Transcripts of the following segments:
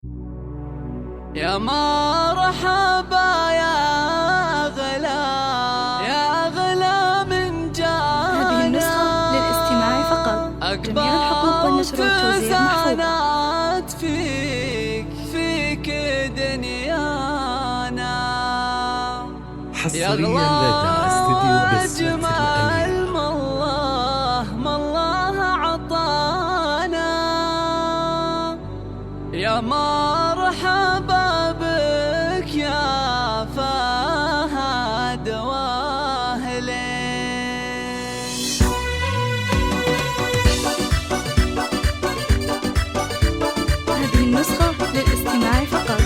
يا مرحبا يا غلا، يا غلا من جانا. هذه النسخة للاستماع فقط. جميع الحقوق والنشر والتوزيع محفوظة. فيك دنيانا حصريا لدى استديو بسمة الأمير. ما الله عطانا. يا مرحبا بك يا فهد واهلين. هذه النسخة للاستماع فقط.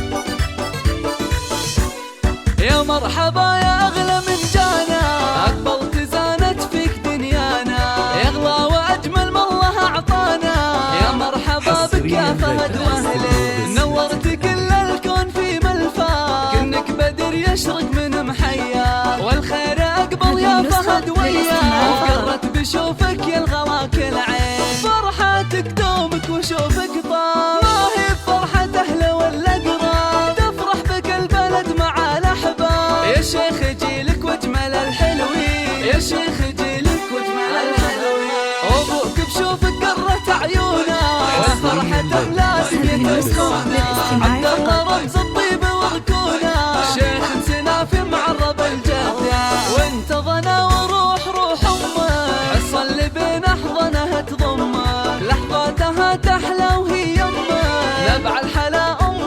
يا مرحبا يا أغلى من جانا، أقبلت زانت فيك دنيانا، يا أغلى وأجمل ما الله أعطانا. يا مرحبا بك يا فهد واهلين، نورت كل الكون في ملفا، كأنك بدر يشرق من محيا، والخير أقبل يا فهد ويا، وقرت بشوفك يا الغلا كل عين، فرحتك دومك وشوفك طال، ما هي بفرحة أهله ولا قراب، تفرح بك البلد مع الأحباب. يا شيخ جيلك واجمل الحلوين، يا شيخ جيلك واجمل الحلوين، أبوك بشوفك قرت عيونه، والفرحة أولادك يتسخونه، عبد الله رمز الطيب وركونه، شيخ سنافي معرب الجدة، وانت ظنا وروح أمه، حصل اللي بين أحضنها تضمه، لحظاتها تحلى وهي يمه، نبع الحلا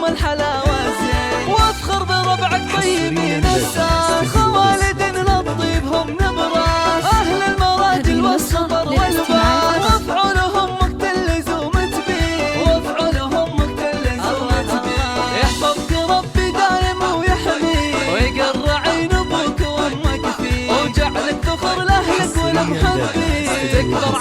الحلا والزين، وافخر بربعك طيبين الساس، خوالد للطيب هم نبراس، أهل المراجل والصبر والباس، وافعلهم وقت اللزوم تبين، وافعلهم وقت اللزوم تبين، يحفظك ربي دايم ويحميك، ويقر عين ابوك وامك فيك، وجعلك فخر لاهلك ولمحبيك، تكبر